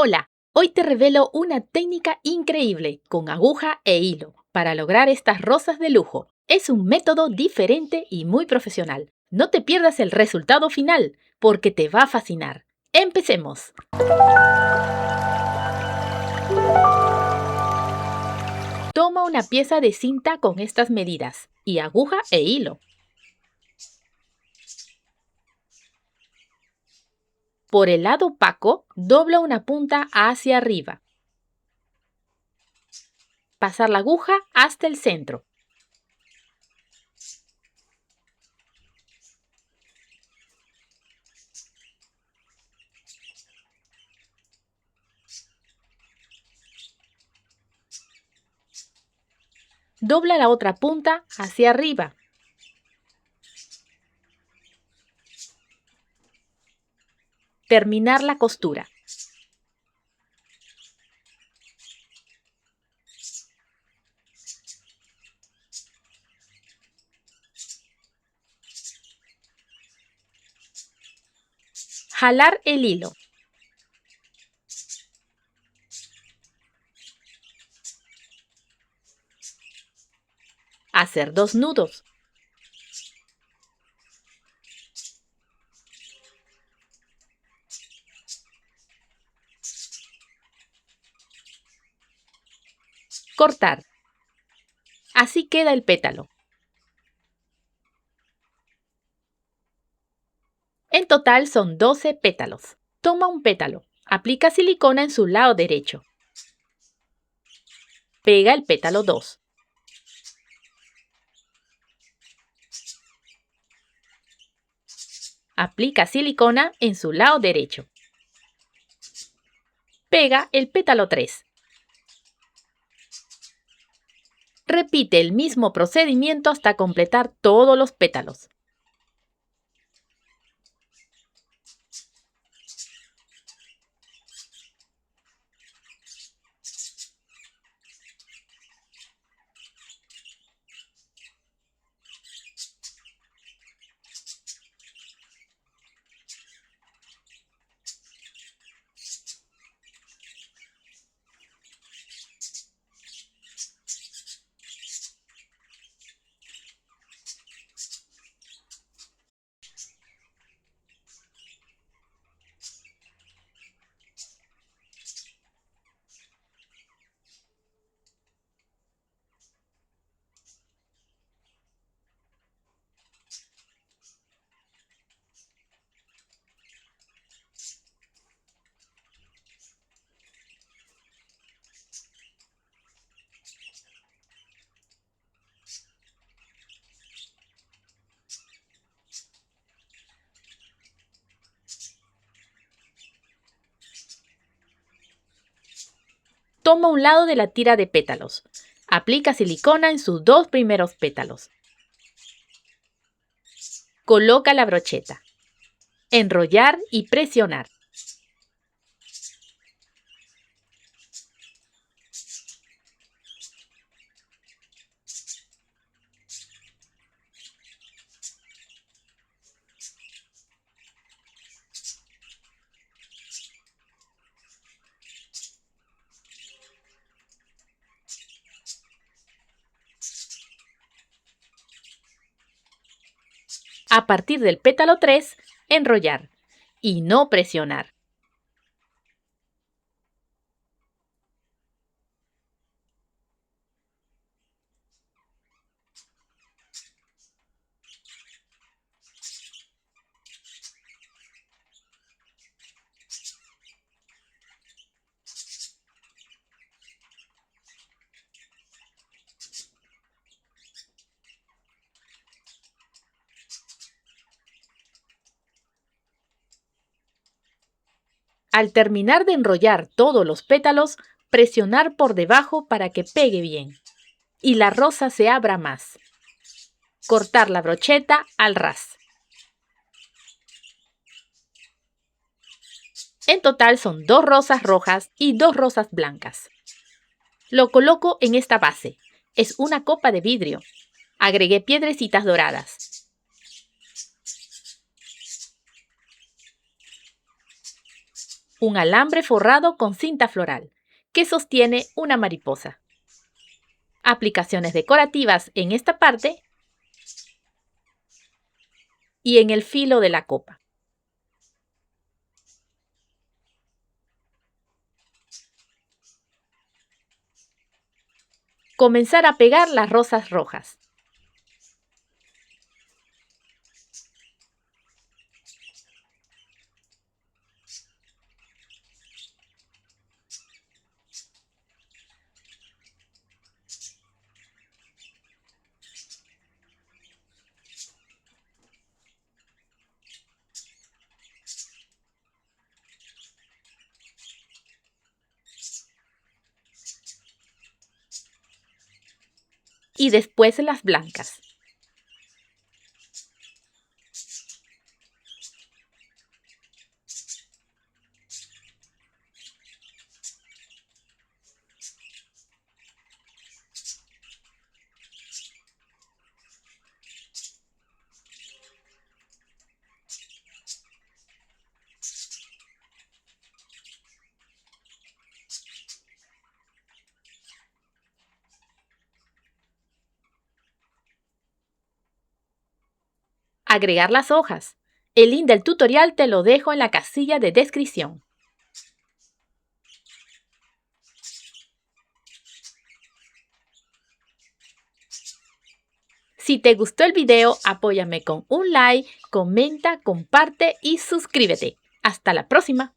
Hola, hoy te revelo una técnica increíble con aguja e hilo para lograr estas rosas de lujo. Es un método diferente y muy profesional. No te pierdas el resultado final, porque te va a fascinar. ¡Empecemos! Toma una pieza de cinta con estas medidas y aguja e hilo. Por el lado opaco, dobla una punta hacia arriba. Pasar la aguja hasta el centro. Dobla la otra punta hacia arriba. Terminar la costura. Jalar el hilo. Hacer 2 nudos. Cortar. Así queda el pétalo. En total son 12 pétalos. Toma un pétalo. Aplica silicona en su lado derecho. Pega el pétalo 2. Aplica silicona en su lado derecho. Pega el pétalo 3. Repite el mismo procedimiento hasta completar todos los pétalos. Toma un lado de la tira de pétalos. Aplica silicona en sus 2 primeros pétalos. Coloca la brocheta. Enrollar y presionar. A partir del pétalo 3, enrollar y no presionar. Al terminar de enrollar todos los pétalos, presionar por debajo para que pegue bien y la rosa se abra más. Cortar la brocheta al ras. En total son 2 rosas rojas y 2 rosas blancas. Lo coloco en esta base. Es una copa de vidrio. Agregué piedrecitas doradas. un alambre forrado con cinta floral, que sostiene una mariposa. Aplicaciones decorativas en esta parte y en el filo de la copa. Comenzar a pegar las rosas rojas. Y después las blancas. Agregar las hojas. El link del tutorial te lo dejo en la casilla de descripción. Si te gustó el video, apóyame con un like, comenta, comparte y suscríbete. ¡Hasta la próxima!